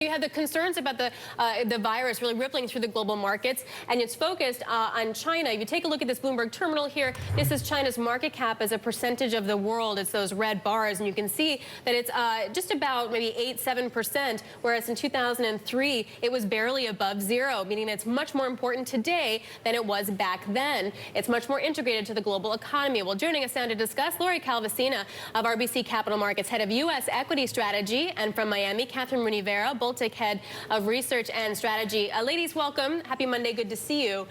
You had the concerns about the virus really rippling through the global markets, and it's focused on China. If you take a look at this Bloomberg terminal here, this is China's market cap as a percentage of the world. It's those red bars, and you can see that it's just about maybe 7%, whereas in 2003 it was barely above zero, meaning it's much more important today than it was back then. It's much more integrated to the global economy. Well, joining us now to discuss, Lori Calvasina of RBC Capital Markets, head of U.S. equity strategy, and from Miami, Kathryn Rooney Vera, head of research and strategy. Ladies, welcome. Happy Monday. Good to see you.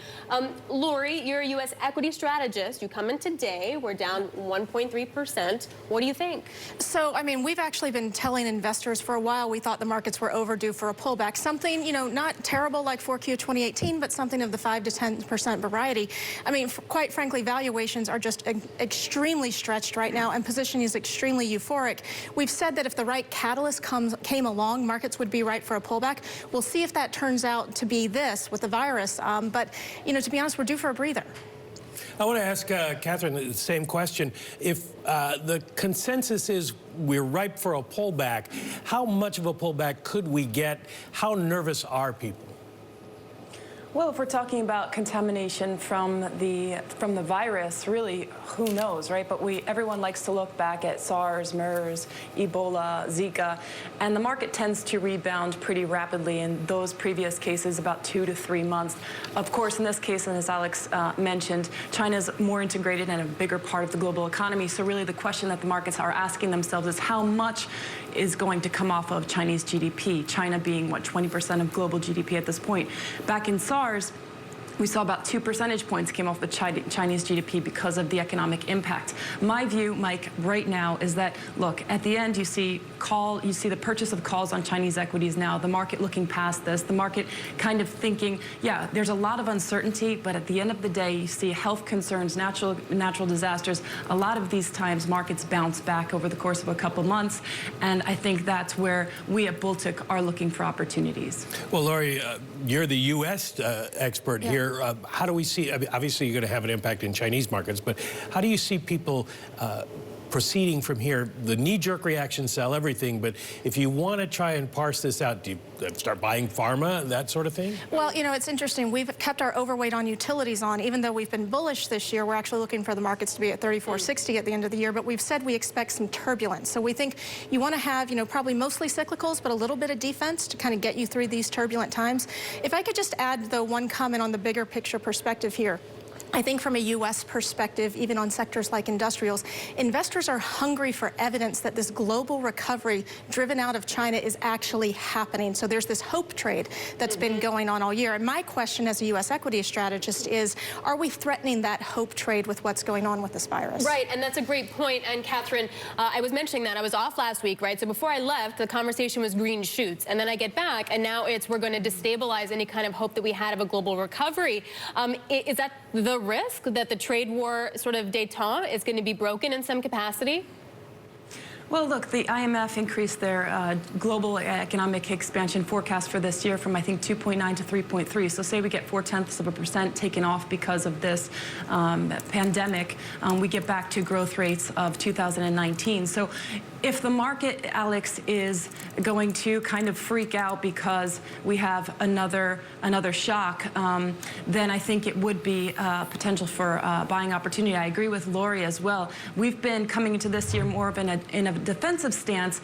Lori, you're a U.S. equity strategist. You come in today. We're down 1.3%. What do you think? So, I mean, we've actually been telling investors for a while we thought the markets were overdue for a pullback. Something, you know, not terrible like 4Q 2018, but something of the 5 to 10% variety. I mean, quite frankly, valuations are just extremely stretched right now, and positioning is extremely euphoric. We've said that if the right catalyst came along, markets would be right for a pullback. We'll see if that turns out to be this with the virus. But, you know, to be honest, we're due for a breather. I want to ask Kathryn the same question. If the consensus is we're ripe for a pullback, how much of a pullback could we get? How nervous are people? Well, if we're talking about contamination from the virus, really, who knows, right? But everyone likes to look back at SARS, MERS, Ebola, Zika, and the market tends to rebound pretty rapidly in those previous cases, about 2 to 3 months. Of course, in this case, and as Alex mentioned, China's more integrated and a bigger part of the global economy. So really the question that the markets are asking themselves is how much is going to come off of Chinese GDP, China being, what, 20% of global GDP at this point. Back in SARS, we saw about 2 percentage points came off the Chinese GDP because of the economic impact. My view, Mike, right now is that, look, at the end you see the purchase of calls on Chinese equities now, the market looking past this, the market kind of thinking, yeah, there's a lot of uncertainty, but at the end of the day, you see health concerns, natural disasters. A lot of these times markets bounce back over the course of a couple months, and I think that's where we at Baltic are looking for opportunities. Well, Lori, you're the U.S. expert here. How do we see, obviously you're going to have an impact in Chinese markets, but how do you see people proceeding from here? The knee-jerk reaction, sell everything, but if you want to try and parse this out, do you start buying pharma, that sort of thing? Well, you know, it's interesting. We've kept our overweight on utilities on. Even though we've been bullish this year, we're actually looking for the markets to be at 34.60 at the end of the year, but we've said we expect some turbulence. So we think you want to have, you know, probably mostly cyclicals, but a little bit of defense to kind of get you through these turbulent times. If I could just add, though, one comment on the bigger picture perspective here. I think from a U.S. perspective, even on sectors like industrials, investors are hungry for evidence that this global recovery driven out of China is actually happening. So there's this hope trade that's been going on all year. And my question as a U.S. equity strategist is, are we threatening that hope trade with what's going on with this virus? Right, and that's a great point. And Kathryn, I was mentioning that. I was off last week, right? So before I left, the conversation was green shoots. And then I get back, and now it's we're going to destabilize any kind of hope that we had of a global recovery. Is that the risk that the trade war sort of détente is going to be broken in some capacity? Well, look, the IMF increased their global economic expansion forecast for this year from, I think, 2.9 to 3.3. So say we get 0.4% taken off because of this pandemic, we get back to growth rates of 2019. So if the market, Alex, is going to kind of freak out because we have another shock, then I think it would be potential for buying opportunity. I agree with Lori as well. We've been coming into this year more of in a defensive stance.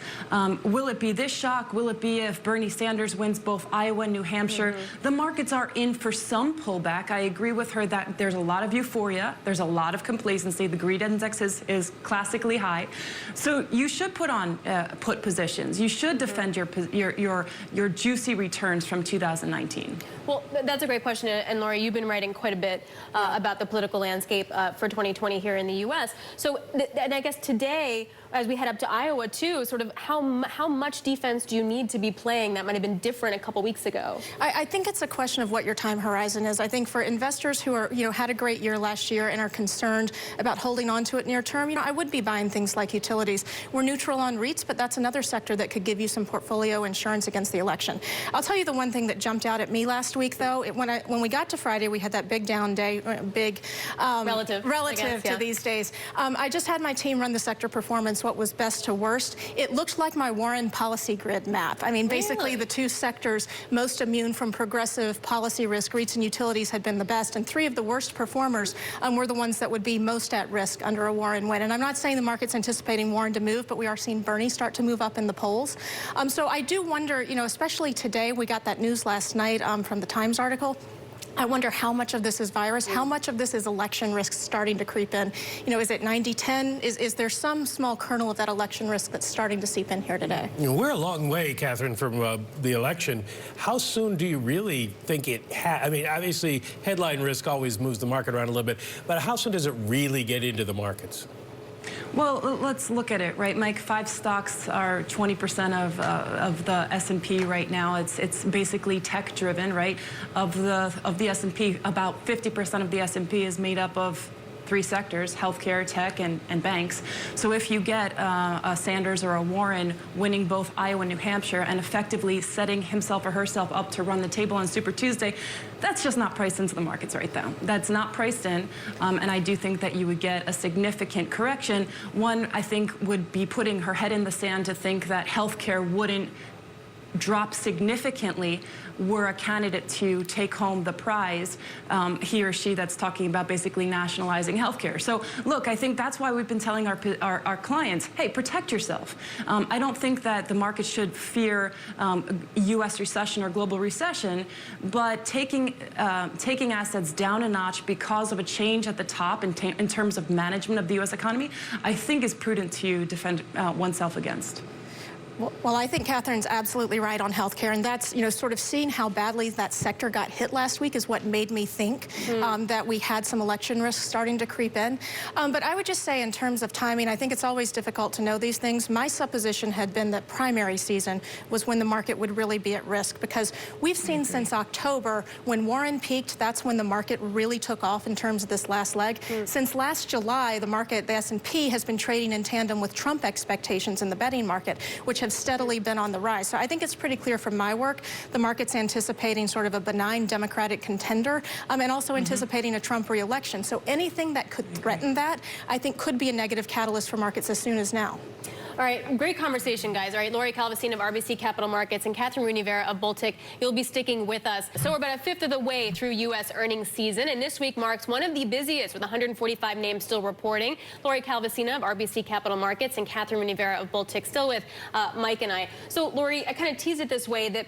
Will it be this shock? Will it be if Bernie Sanders wins both Iowa and New Hampshire? The markets are in for some pullback. I agree with her that there's a lot of euphoria. There's a lot of complacency. The greed index is classically high. So you should put on put positions. You should defend your juicy returns from 2019. Well, that's a great question. And Lori, you've been writing quite a bit about the political landscape for 2020 here in the U.S. So, and I guess today, as we head up to Iowa too, sort of how much defense do you need to be playing that might have been different a couple weeks ago? I think it's a question of what your time horizon is. I think for investors who are, you know, had a great year last year and are concerned about holding on to it near term, you know, I would be buying things like utilities. We're neutral on REITs, but that's another sector that could give you some portfolio insurance against the election. I'll tell you the one thing that jumped out at me last week, though, when we got to Friday, we had that big down day, relative guess, to these days. I just had my team run the sector performance what was best to worst, it looked like my Warren policy grid map. I mean, basically Really? the two sectors most immune from progressive policy risk, REITs and utilities, had been the best, and three of the worst performers were the ones that would be most at risk under a Warren win. And I'm not saying the market's anticipating Warren to move, but we are seeing Bernie start to move up in the polls. So I do wonder, especially today, we got that news last night from the Times article. I wonder how much of this is virus, how much of this is election risk starting to creep in. Is it 90-10? Is there some small kernel of that election risk that's starting to seep in here today? We're a long way, Kathryn, from the election. How soon do you really think I mean, obviously, headline risk always moves the market around a little bit, but how soon does it really get into the markets? Well, let's look at it, right, Mike? 5 stocks are 20% of the S&P right now. It's basically tech-driven, right? Of the S&P, about 50% of the S&P is made up of 3 sectors: healthcare, tech, and banks. So if you get a Sanders or a Warren winning both Iowa and New Hampshire and effectively setting himself or herself up to run the table on Super Tuesday, that's just not priced into the markets right now. That's not priced in, and I do think that you would get a significant correction. One, I think, would be putting her head in the sand to think that healthcare wouldn't drop significantly were a candidate to take home the prize, he or she that's talking about basically nationalizing healthcare. So look, I think that's why we've been telling our clients, hey, protect yourself. I don't think that the market should fear U.S. recession or global recession, but taking assets down a notch because of a change at the top in terms of management of the U.S. economy, I think is prudent to defend oneself against. Well, I think Kathryn's absolutely right on healthcare, and that's, sort of seeing how badly that sector got hit last week is what made me think that we had some election risk starting to creep in. But I would just say in terms of timing, I think it's always difficult to know these things. My supposition had been that primary season was when the market would really be at risk, because we've seen since October, when Warren peaked, that's when the market really took off in terms of this last leg. Since last July, the S&P has been trading in tandem with Trump expectations in the betting market, which have steadily been on the rise. So I think it's pretty clear from my work, the market's anticipating sort of a benign Democratic contender, and also anticipating a Trump re-election. So anything that could threaten that, I think, could be a negative catalyst for markets as soon as now. All right, great conversation, guys. All right, Lori Calvasine of RBC Capital Markets and Kathryn Rooney Vera of Baltic, you'll be sticking with us. So we're about a fifth of the way through U.S. earnings season, and this week marks one of the busiest, with 145 names still reporting. Lori Calvasine of RBC Capital Markets and Kathryn Rooney Vera of Baltic still with Mike and I. So, Lori, I kind of teased it this way, that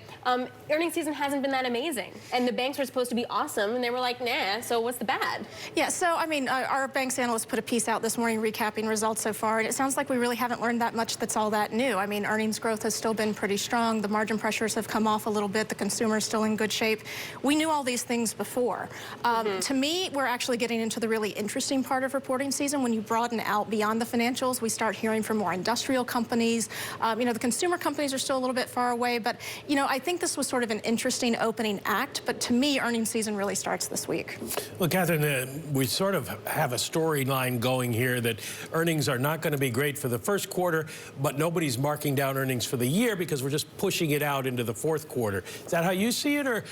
earnings season hasn't been that amazing, and the banks were supposed to be awesome, and they were like, nah, so what's the bad? Yeah, so, I mean, our banks analyst put a piece out this morning recapping results so far, and it sounds like we really haven't learned that much that's all that new. I mean, earnings growth has still been pretty strong. The margin pressures have come off a little bit. The consumer's still in good shape. We knew all these things before. To me, we're actually getting into the really interesting part of reporting season. When you broaden out beyond the financials, we start hearing from more industrial companies. The consumer companies are still a little bit far away, but, I think this was sort of an interesting opening act. But to me, earnings season really starts this week. Well, Kathryn, we sort of have a storyline going here that earnings are not going to be great for the first quarter, but nobody's marking down earnings for the year because we're just pushing it out into the fourth quarter. Is that how you see it, or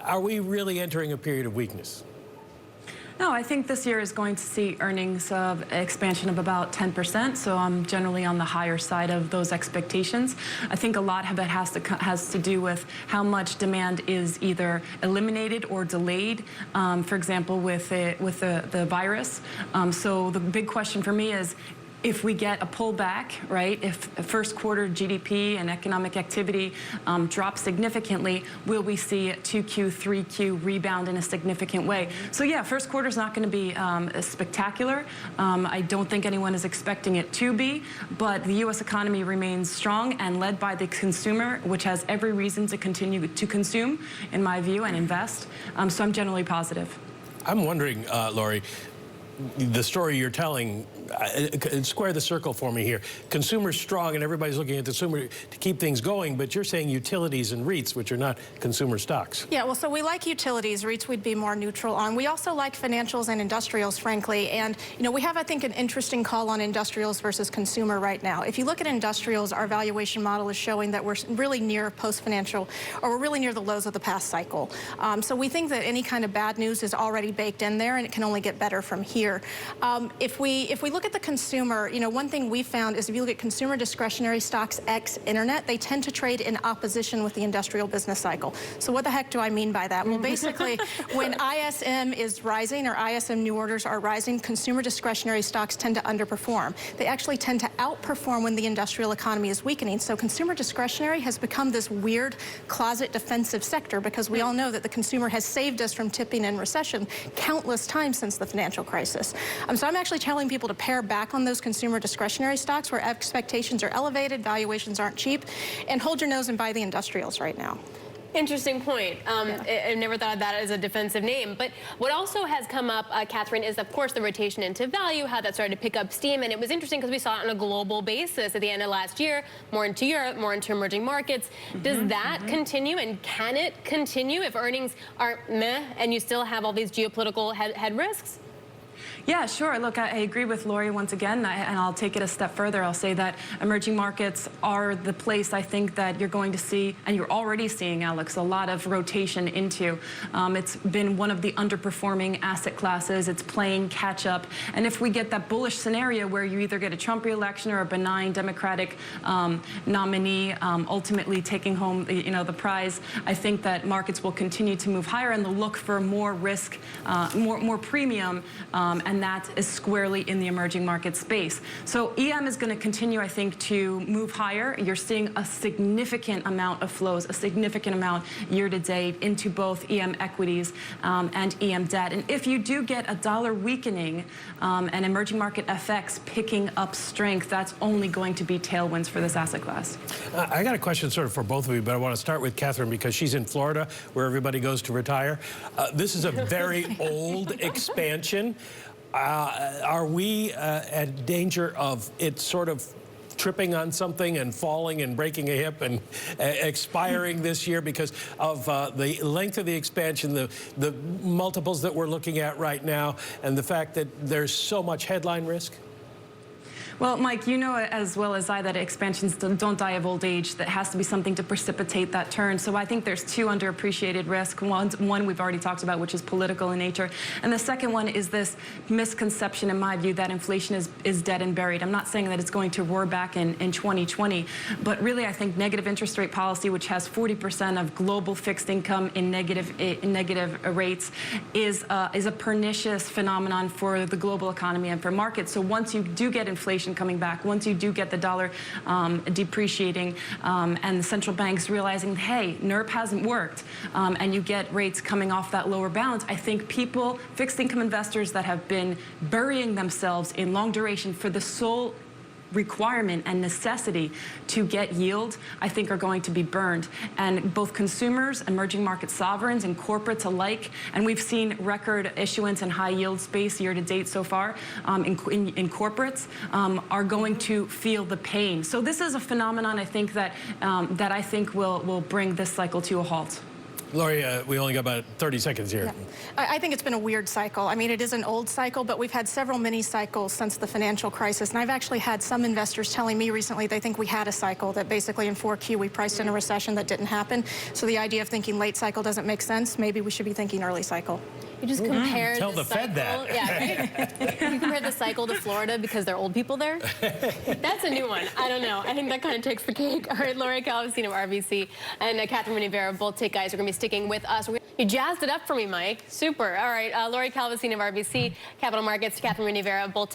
are we really entering a period of weakness? No, I think this year is going to see earnings of expansion of about 10%, so I'm generally on the higher side of those expectations. I think a lot of it has to do with how much demand is either eliminated or delayed, for example, with the virus. So the big question for me is, if we get a pullback, right, if first quarter GDP and economic activity drop significantly, will we see 2Q, 3Q rebound in a significant way? So yeah, first quarter is not going to be spectacular. I don't think anyone is expecting it to be, but the U.S. economy remains strong and led by the consumer, which has every reason to continue to consume, in my view, and invest. So I'm generally positive. I'm wondering, Lori, the story you're telling, square the circle for me here. Consumer's strong and everybody's looking at the consumer to keep things going, but you're saying utilities and REITs, which are not consumer stocks. Yeah, well, so we like utilities. REITs we'd be more neutral on. We also like financials and industrials, frankly. And, we have, I think, an interesting call on industrials versus consumer right now. If you look at industrials, our valuation model is showing that we're really near post-financial, or we're really near the lows of the past cycle. So we think that any kind of bad news is already baked in there, and it can only get better from here. here. If we look at the consumer, one thing we found is if you look at consumer discretionary stocks ex internet, they tend to trade in opposition with the industrial business cycle. So what the heck do I mean by that? Well, basically, when ISM is rising or ISM new orders are rising, consumer discretionary stocks tend to underperform. They actually tend to outperform when the industrial economy is weakening. So consumer discretionary has become this weird closet defensive sector because we all know that the consumer has saved us from tipping in recession countless times since the financial crisis. So I'm actually telling people to pare back on those consumer discretionary stocks where expectations are elevated, valuations aren't cheap, and hold your nose and buy the industrials right now. Interesting point. I never thought of that as a defensive name. But what also has come up, Kathryn, is, of course, the rotation into value, how that started to pick up steam. And it was interesting because we saw it on a global basis at the end of last year, more into Europe, more into emerging markets. Does that continue, and can it continue if earnings are meh and you still have all these geopolitical head risks? Yeah, sure. Look, I agree with Lori once again, and I'll take it a step further. I'll say that emerging markets are the place I think that you're going to see, and you're already seeing, Alex, a lot of rotation into. It's been one of the underperforming asset classes. It's playing catch up. And if we get that bullish scenario where you either get a Trump re-election or a benign Democratic nominee ultimately taking home the prize, I think that markets will continue to move higher and they'll look for more risk, more premium, and that is squarely in the emerging market space. So EM is going to continue, I think, to move higher. You're seeing a significant amount of flows, a significant amount year to date into both EM equities and EM debt. And if you do get a dollar weakening and emerging market FX picking up strength, that's only going to be tailwinds for this asset class. I got a question sort of for both of you, but I want to start with Kathryn because she's in Florida where everybody goes to retire. This is a very old expansion. Are we at danger of it sort of tripping on something and falling and breaking a hip and expiring this year because of the length of the expansion, the multiples that we're looking at right now, and the fact that there's so much headline risk? Well, Mike, you know as well as I that expansions don't die of old age. That has to be something to precipitate that turn. So I think there's two underappreciated risks. One we've already talked about, which is political in nature. And the second one is this misconception, in my view, that inflation is dead and buried. I'm not saying that it's going to roar back in 2020, but really I think negative interest rate policy, which has 40% of global fixed income in negative rates, is a pernicious phenomenon for the global economy and for markets. So once you do get inflation coming back, once you do get the dollar depreciating and the central banks realizing, hey, NIRP hasn't worked, and you get rates coming off that lower balance, I think people, fixed income investors that have been burying themselves in long duration for the sole requirement and necessity to get yield, I think are going to be burned. And both consumers, emerging market sovereigns, and corporates alike, and we've seen record issuance in high yield space year to date so far in corporates, are going to feel the pain. So this is a phenomenon I think that I think will bring this cycle to a halt. Lori, we only got about 30 seconds here. Yeah. I think it's been a weird cycle. I mean, it is an old cycle, but we've had several mini cycles since the financial crisis. And I've actually had some investors telling me recently they think we had a cycle, that basically in 4Q we priced in a recession that didn't happen. So the idea of thinking late cycle doesn't make sense. Maybe we should be thinking early cycle. You just compare Tell the cycle. Fed that. Yeah, right? You compare the cycle to Florida because there are old people there. That's a new one. I don't know. I think that kind of takes the cake. All right, Lori Calvasine of RBC and Kathryn Rooney Vera, both tech guys, are going to be sticking with us. You jazzed it up for me, Mike. Super. All right, Lori Calvasine of RBC Capital Markets, Kathryn Rooney Vera, both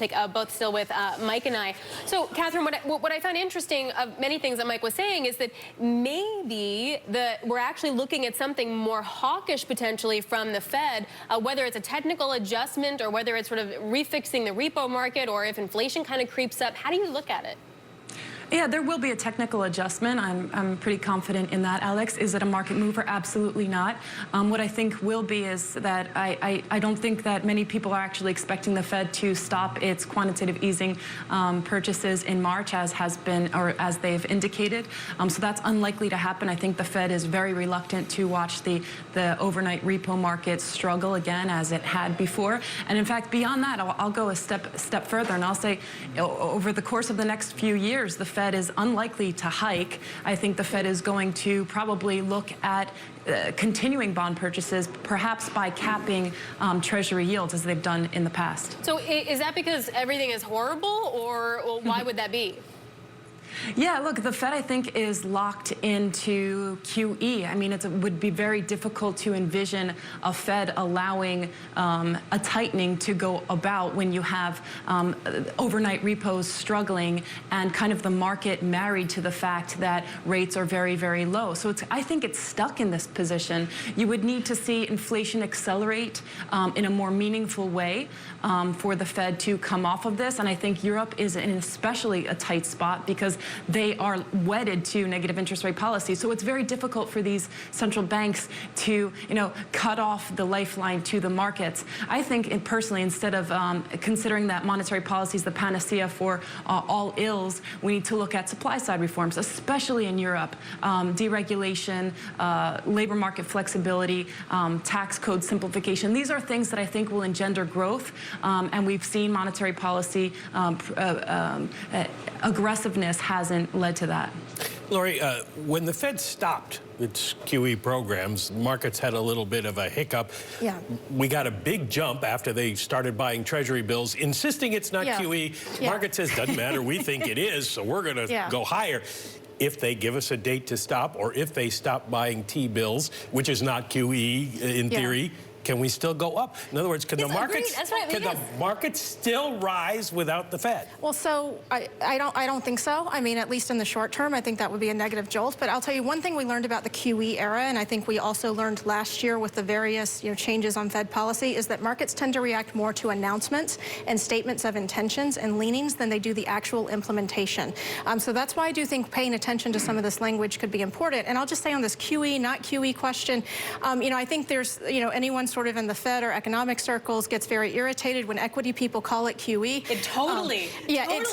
still with Mike and I. So, Kathryn, what I found interesting of many things that Mike was saying is that maybe we're actually looking at something more hawkish potentially from the Fed, whether it's a technical adjustment or whether it's sort of refixing the repo market or if inflation kind of creeps up. How do you look at it? Yeah, there will be a technical adjustment. I'm pretty confident in that, Alex. Is it a market mover? Absolutely not. What I think will be is that I don't think that many people are actually expecting the Fed to stop its quantitative easing purchases in March, as has been, or as they've indicated. So that's unlikely to happen. I think the Fed is very reluctant to watch the overnight repo market struggle again as it had before. And in fact, beyond that, I'll go a step further, and I'll say over the course of the next few years, the Fed Fed is unlikely to hike. I think the Fed is going to probably look at continuing bond purchases, perhaps by capping Treasury yields as they've done in the past. So is that because everything is horrible, or why would that be? Yeah, look, the Fed, I think, is locked into QE. I mean, it would be very difficult to envision a Fed allowing a tightening to go about when you have overnight repos struggling and kind of the market married to the fact that rates are very, very low. So I think it's stuck in this position. You would need to see inflation accelerate in a more meaningful way for the Fed to come off of this. And I think Europe is in especially a tight spot because they are wedded to negative interest rate policy. So it's very difficult for these central banks to, cut off the lifeline to the markets. I think, personally, instead of considering that monetary policy is the panacea for all ills, we need to look at supply side reforms, especially in Europe. Deregulation, labor market flexibility, tax code simplification. These are things that I think will engender growth. And we've seen monetary policy aggressiveness hasn't led to that. Lori, when the Fed stopped its QE programs, markets had a little bit of a hiccup. Yeah. We got a big jump after they started buying Treasury bills, insisting it's not QE. Yeah. Market says, doesn't matter, we think it is, so we're going to go higher. If they give us a date to stop, or if they stop buying T-bills, which is not QE in theory, can we still go up? In other words, can the markets the markets still rise without the Fed? Well, so I don't think so. I mean, at least in the short term, I think that would be a negative jolt. But I'll tell you one thing we learned about the QE era, and I think we also learned last year with the various changes on Fed policy, is that markets tend to react more to announcements and statements of intentions and leanings than they do the actual implementation. So that's why I do think paying attention to some of this language could be important. And I'll just say on this QE, not QE question, I think there's, anyone sort of in the Fed or economic circles gets very irritated when equity people call it QE. It totally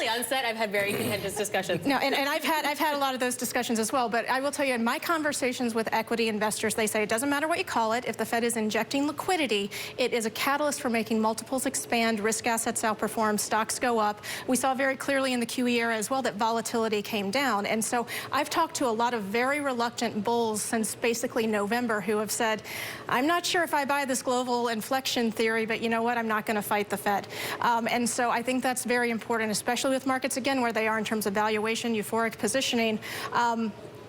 on set. I've had very contentious discussions. No, and I've had a lot of those discussions as well. But I will tell you, in my conversations with equity investors, they say it doesn't matter what you call it. If the Fed is injecting liquidity, it is a catalyst for making multiples expand, risk assets outperform, stocks go up. We saw very clearly in the QE era as well that volatility came down. And so I've talked to a lot of very reluctant bulls since basically November who have said, I'm not sure if I buy this global inflection theory, but you know what? I'm not going to fight the Fed. And so I think that's very important, especially with markets, again, where they are in terms of valuation, euphoric positioning.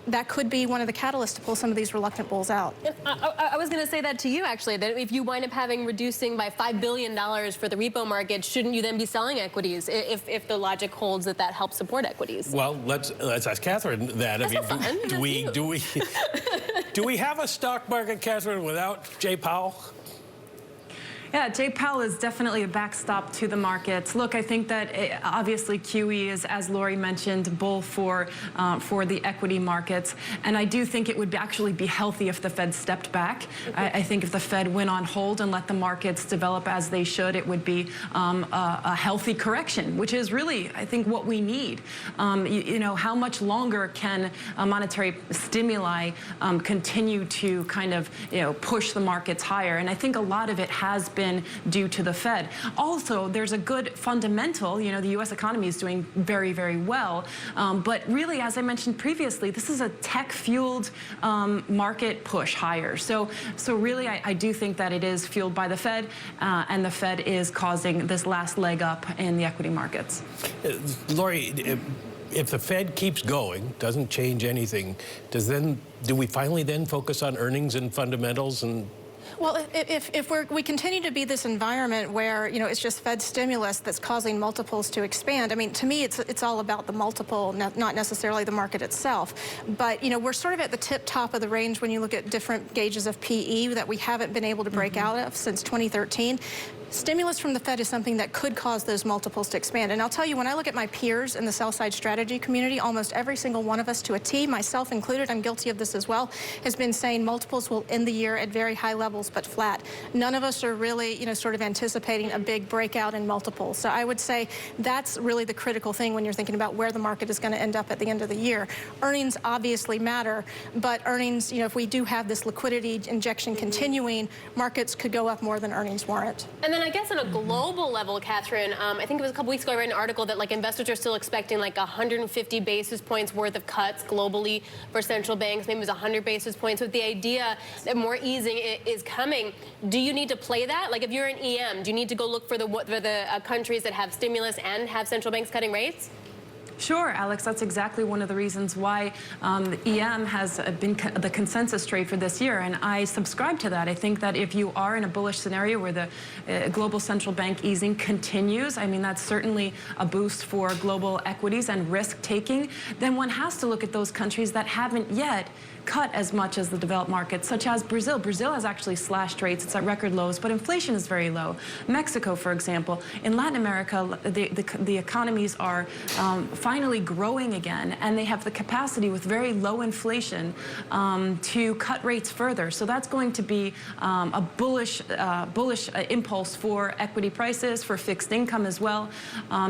That could be one of the catalysts to pull some of these reluctant bulls out. I was going to say that to you, actually, that if you wind up reducing by $5 billion for the repo market, shouldn't you then be selling equities if the logic holds that helps support equities? Well, let's ask Kathryn that. Do we have a stock market, Kathryn, without Jay Powell? Yeah, Jay Powell is definitely a backstop to the markets. Look, I think that obviously QE is, as Lori mentioned, bull for the equity markets. And I do think it would actually be healthy if the Fed stepped back. I think if the Fed went on hold and let the markets develop as they should, it would be a healthy correction, which is really, I think, what we need. How much longer can monetary stimuli continue to kind of, push the markets higher? And I think a lot of it has been due to the Fed. Also, there's a good fundamental, the U.S. economy is doing very, very well. But really, as I mentioned previously, this is a tech-fueled market push higher. So really, I do think that it is fueled by the Fed, and the Fed is causing this last leg up in the equity markets. Lori, if the Fed keeps going, doesn't change anything, do we finally then focus on earnings and fundamentals and? Well, if we continue to be this environment where, it's just Fed stimulus that's causing multiples to expand, I mean, to me, it's all about the multiple, not necessarily the market itself. But, we're sort of at the top of the range when you look at different gauges of PE that we haven't been able to break out of since 2013. Stimulus from the Fed is something that could cause those multiples to expand. And I'll tell you, when I look at my peers in the sell-side strategy community, almost every single one of us to a T, myself included, I'm guilty of this as well, has been saying multiples will end the year at very high levels but flat. None of us are really, sort of anticipating a big breakout in multiples. So I would say that's really the critical thing when you're thinking about where the market is going to end up at the end of the year. Earnings obviously matter, but earnings, if we do have this liquidity injection continuing, markets could go up more than earnings warrant. And then then I guess on a global level, Kathryn, I think it was a couple weeks ago I read an article that like investors are still expecting like 150 basis points worth of cuts globally for central banks. Maybe it was 100 basis points with the idea that more easing is coming. Do you need to play that? Like if you're an EM, do you need to go look for the countries that have stimulus and have central banks cutting rates? Sure, Alex, that's exactly one of the reasons why the EM has been the consensus trade for this year, and I subscribe to that. I think that if you are in a bullish scenario where the global central bank easing continues, I mean, that's certainly a boost for global equities and risk-taking, then one has to look at those countries that haven't yet cut as much as the developed markets, such as Brazil. Brazil has actually slashed rates. It's at record lows, but inflation is very low. Mexico, for example. In Latin America, the economies are finally growing again, and they have the capacity with very low inflation to cut rates further. So that's going to be a bullish impulse for equity prices, for fixed income as well,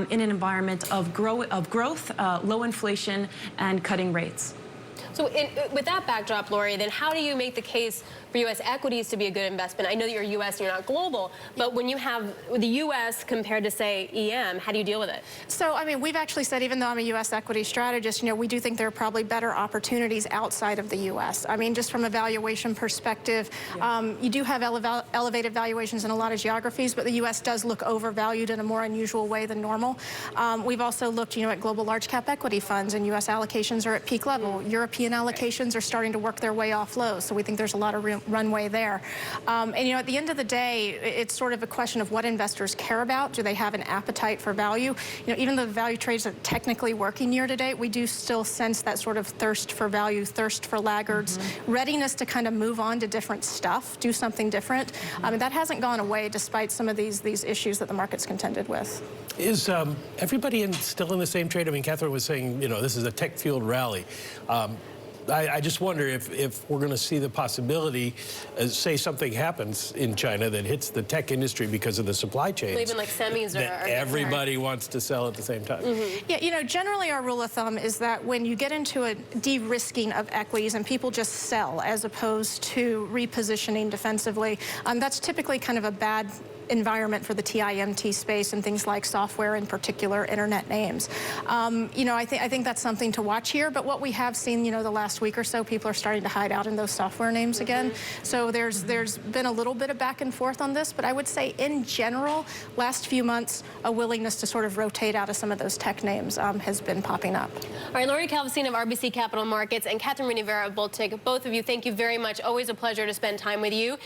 in an environment of growth, low inflation, and cutting rates. So with that backdrop, Lori, then how do you make the case for U.S. equities to be a good investment? I know that you're U.S. and you're not global, but when you have the U.S. compared to, say, EM, how do you deal with it? So, I mean, we've actually said, even though I'm a U.S. equity strategist, we do think there are probably better opportunities outside of the U.S. I mean, just from a valuation perspective, you do have elevated valuations in a lot of geographies, but the U.S. does look overvalued in a more unusual way than normal. We've also looked, at global large cap equity funds, and U.S. allocations are at peak level. European allocations are starting to work their way off lows, so we think there's a lot of runway there. And at the end of the day, it's sort of a question of what investors care about. Do they have an appetite for value? Even though the value trades are technically working year to date, we do still sense that sort of thirst for value, thirst for laggards, readiness to kind of move on to different stuff, do something different. I mean, that hasn't gone away despite some of these issues that the market's contended with. Is everybody still in the same trade? I mean, Kathryn was saying, this is a tech-fueled rally. I just wonder if we're going to see the possibility, say something happens in China that hits the tech industry because of the supply chains. Even like semis that everybody wants to sell at the same time. Yeah, generally our rule of thumb is that when you get into a de-risking of equities and people just sell as opposed to repositioning defensively, that's typically kind of a bad environment for the TIMT space and things like software, in particular internet names. I think that's something to watch here, but what we have seen, the last week or so, people are starting to hide out in those software names again. So there's been a little bit of back and forth on this, but I would say in general, last few months, a willingness to sort of rotate out of some of those tech names has been popping up. All right, Lori Calvasine of RBC Capital Markets and Kathryn Rooney Vera of Both of you, thank you very much. Always a pleasure to spend time with you.